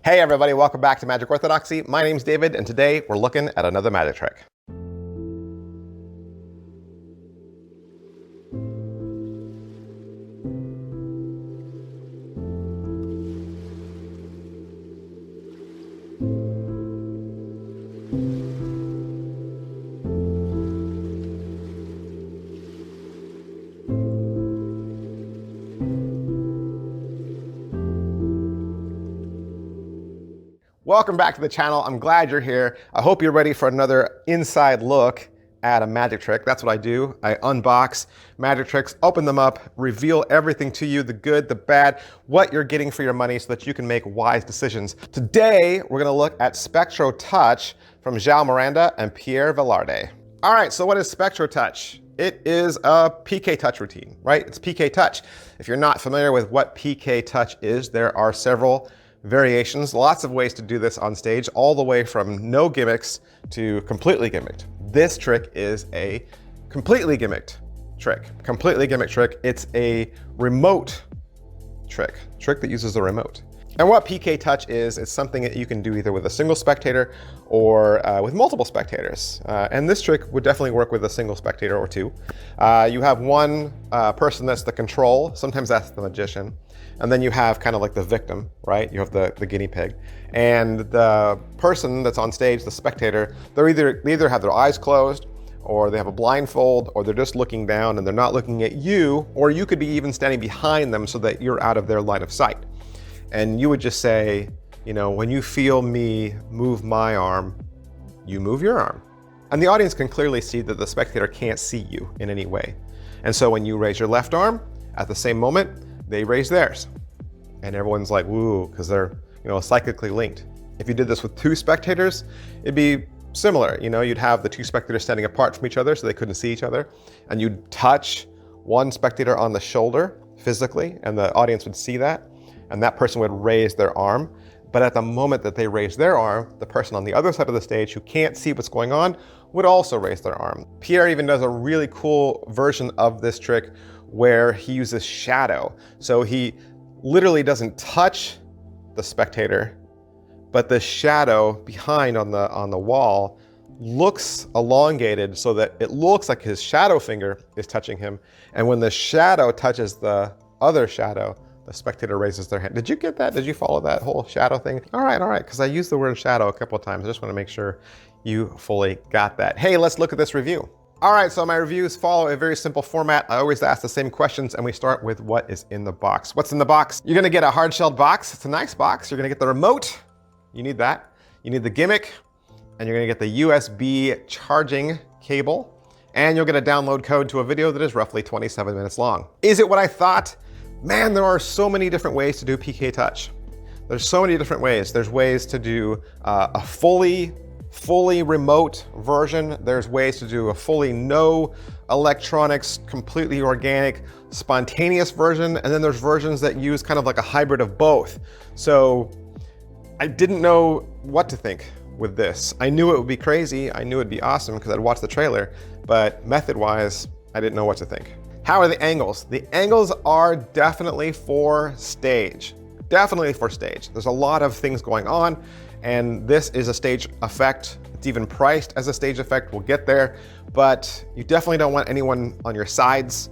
Hey everybody, welcome back to Magic Orthodoxy. My name's David, and today we're looking at another magic trick. Welcome back to the channel. I'm glad you're here. I hope you're ready for another inside look at a magic trick. That's what I do. I unbox magic tricks, open them up, reveal everything to you, the good, the bad, what you're getting for your money so that you can make wise decisions. Today, we're gonna look at Spectro Touch from Joao Miranda and Pierre Velarde. All right, so what is Spectro Touch? It is a PK touch routine, right? It's PK touch. If you're not familiar with what PK touch is, there are several variations, lots of ways to do this on stage, all the way from no gimmicks to completely gimmicked. This trick is a completely gimmicked trick. Completely gimmicked trick. It's a remote trick that uses a remote. And what PK touch is, it's something that you can do either with a single spectator or with multiple spectators. And this trick would definitely work with a single spectator or two. You have one person that's the control, sometimes that's the magician. And then you have kind of like the victim, right? You have the guinea pig. And the person that's on stage, the spectator, they either have their eyes closed, or they have a blindfold, or they're just looking down and they're not looking at you, or you could be even standing behind them so that you're out of their line of sight. And you would just say, you know, when you feel me move my arm, you move your arm. And the audience can clearly see that the spectator can't see you in any way. And so when you raise your left arm, at the same moment, they raise theirs. And everyone's like, woo, because they're, you know, psychically linked. If you did this with two spectators, it'd be similar. You know, you'd have the two spectators standing apart from each other so they couldn't see each other. And you'd touch one spectator on the shoulder physically, and the audience would see that. And that person would raise their arm. But at the moment that they raise their arm, the person on the other side of the stage who can't see what's going on would also raise their arm. Pierre even does a really cool version of this trick where he uses shadow. So he literally doesn't touch the spectator, but the shadow behind on the wall looks elongated so that it looks like his shadow finger is touching him. And when the shadow touches the other shadow, the spectator raises their hand. Did you get that? Did you follow that whole shadow thing? All right, because I used the word shadow a couple of times. I just want to make sure you fully got that. Hey, let's look at this review. All right, so my reviews follow a very simple format. I always ask the same questions, and we start with what is in the box. What's in the box? You're gonna get a hard-shelled box. It's a nice box. You're gonna get the remote. You need that. You need the gimmick, and you're gonna get the USB charging cable, and you'll get a download code to a video that is roughly 27 minutes long. Is it what I thought? Man, there are so many different ways to do PK touch. There's so many different ways. There's ways to do a fully remote version. There's ways to do a fully no electronics, completely organic, spontaneous version. And then there's versions that use kind of like a hybrid of both. So I didn't know what to think with this. I knew it would be crazy. I knew it'd be awesome because I'd watched the trailer, but method-wise, I didn't know what to think. How are the angles? The angles are definitely for stage. Definitely for stage. There's a lot of things going on, and this is a stage effect. It's even priced as a stage effect. We'll get there, but you definitely don't want anyone on your sides.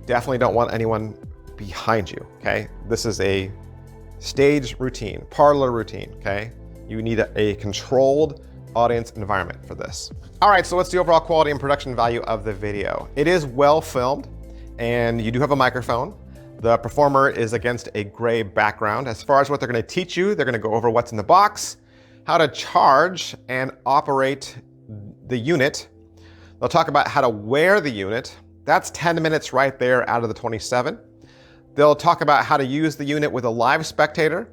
Definitely don't want anyone behind you, okay? This is a stage routine, parlor routine, okay? You need a controlled audience environment for this. All right, so what's the overall quality and production value of the video? It is well filmed, and you do have a microphone. The performer is against a gray background. As far as what they're gonna teach you, they're gonna go over what's in the box, how to charge and operate the unit. They'll talk about how to wear the unit. That's 10 minutes right there out of the 27. They'll talk about how to use the unit with a live spectator,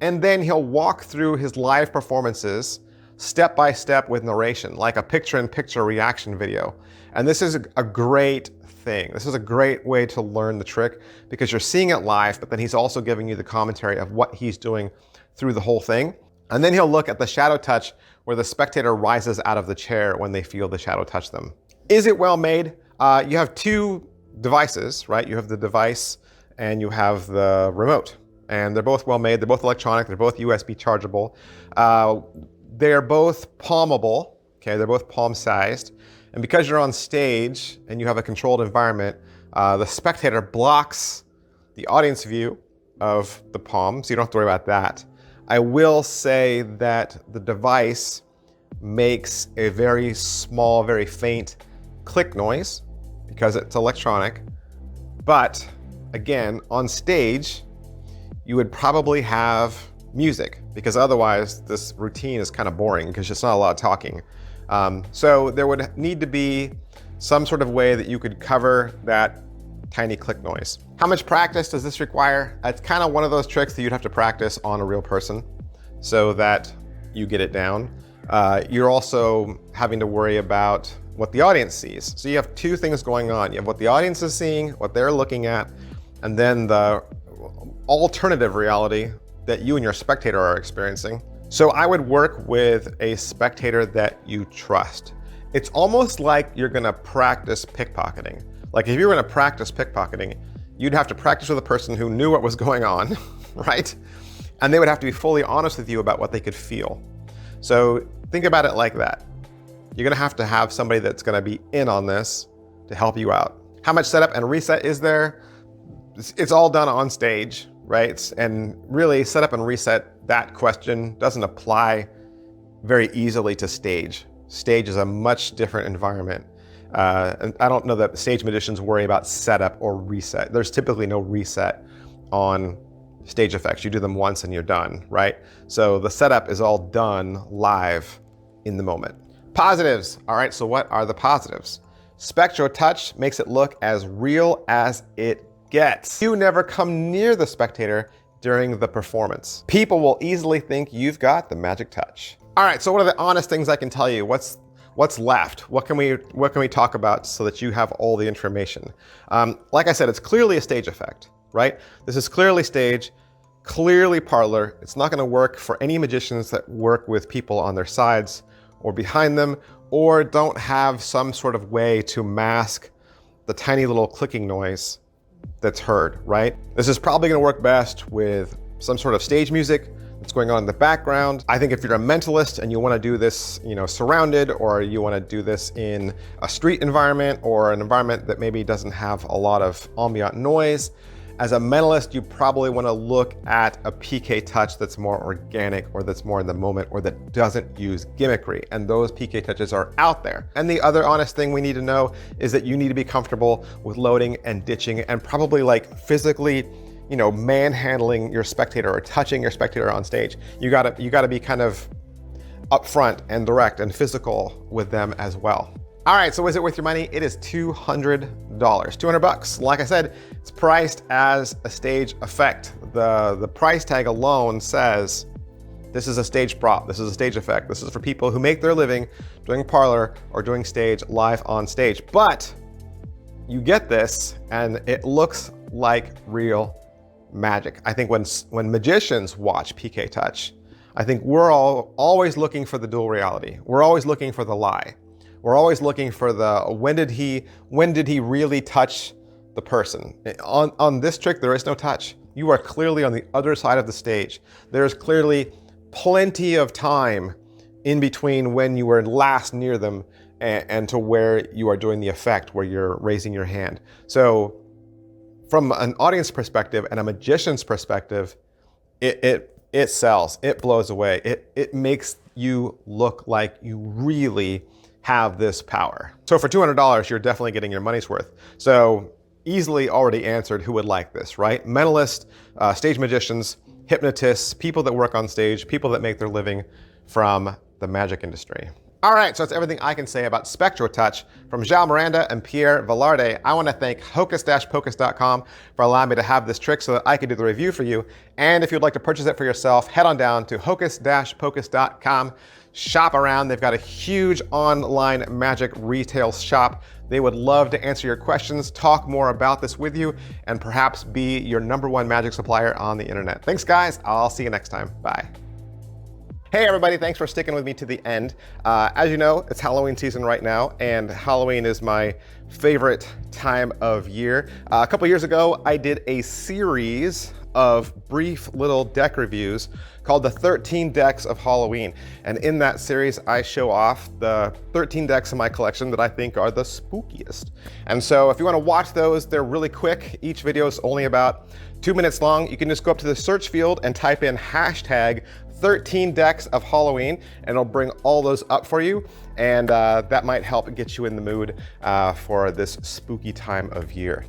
and then he'll walk through his live performances step by step with narration, like a picture-in-picture reaction video. And this is a great thing. This is a great way to learn the trick because you're seeing it live, but then he's also giving you the commentary of what he's doing through the whole thing. And then he'll look at the shadow touch where the spectator rises out of the chair when they feel the shadow touch them. Is it well made? You have two devices, right? You have the device and you have the remote. and they're both well made. They're both electronic. They're both USB chargeable. They're both palmable. Okay, they're both palm sized. And because you're on stage and you have a controlled environment, the spectator blocks the audience view of the palm, so you don't have to worry about that. I will say that the device makes a very small, very faint click noise because it's electronic. But again, on stage, you would probably have music because otherwise this routine is kind of boring because it's not a lot of talking. So there would need to be some sort of way that you could cover that tiny click noise. How much practice does this require? It's kind of one of those tricks that you'd have to practice on a real person so that you get it down. You're also having to worry about what the audience sees. So you have two things going on. You have what the audience is seeing, what they're looking at, and then the alternative reality that you and your spectator are experiencing. So I would work with a spectator that you trust. It's almost like you're gonna practice pickpocketing. Like if you were gonna practice pickpocketing, you'd have to practice with a person who knew what was going on, right? And they would have to be fully honest with you about what they could feel. So think about it like that. You're gonna have to have somebody that's gonna be in on this to help you out. How much setup and reset is there? It's all done on stage, right? And really setup and reset, that question doesn't apply very easily to stage. Stage is a much different environment. And I don't know that stage magicians worry about setup or reset. There's typically no reset on stage effects. You do them once and you're done, right? So the setup is all done live in the moment. Positives. All right, so what are the positives? Spectro Touch makes it look as real as it gets. You never come near the spectator during the performance. People will easily think you've got the magic touch. All right, so what are the honest things I can tell you? What's left? What can we talk about so that you have all the information? Like I said, it's clearly a stage effect, right? This is clearly stage, clearly parlor. It's not gonna work for any magicians that work with people on their sides or behind them, or don't have some sort of way to mask the tiny little clicking noise that's heard, right? This is probably gonna work best with some sort of stage music that's going on in the background. I think if you're a mentalist and you wanna do this, surrounded, or you wanna do this in a street environment or an environment that maybe doesn't have a lot of ambient noise, as a mentalist, you probably wanna look at a PK touch that's more organic or that's more in the moment or that doesn't use gimmickry. And those PK touches are out there. And the other honest thing we need to know is that you need to be comfortable with loading and ditching and probably like physically, manhandling your spectator or touching your spectator on stage. You gotta be kind of upfront and direct and physical with them as well. All right, so is it worth your money? It is $200, $200. Like I said, it's priced as a stage effect. The price tag alone says, this is a stage prop, this is a stage effect. This is for people who make their living doing parlor or doing stage live on stage. But you get this and it looks like real magic. I think when magicians watch PK Touch, I think we're always looking for the dual reality. We're always looking for the lie. We're always looking for the, when did he really touch the person? On this trick, there is no touch. You are clearly on the other side of the stage. There's clearly plenty of time in between when you were last near them and to where you are doing the effect, where you're raising your hand. So from an audience perspective and a magician's perspective, it sells, it blows away. It makes you look like you really have this power. So for $200, you're definitely getting your money's worth. So easily already answered who would like this, right? Mentalists, stage magicians, hypnotists, people that work on stage, people that make their living from the magic industry. All right, so that's everything I can say about Spectro Touch from Joao Miranda and Pierre Velarde. I want to thank hocus-pocus.com for allowing me to have this trick so that I could do the review for you. And if you'd like to purchase it for yourself, head on down to hocus-pocus.com. Shop around. They've got a huge online magic retail shop. They would love to answer your questions, talk more about this with you, and perhaps be your #1 magic supplier on the internet. Thanks, guys. I'll see you next time. Bye. Hey everybody, thanks for sticking with me to the end. As you know, it's Halloween season right now, and Halloween is my favorite time of year. A couple years ago, I did a series of brief little deck reviews called the 13 Decks of Halloween. And in that series, I show off the 13 decks in my collection that I think are the spookiest. And so if you want to watch those, they're really quick. Each video is only about 2 minutes long. You can just go up to the search field and type in hashtag 13 Decks of Halloween, and it'll bring all those up for you. And that might help get you in the mood for this spooky time of year.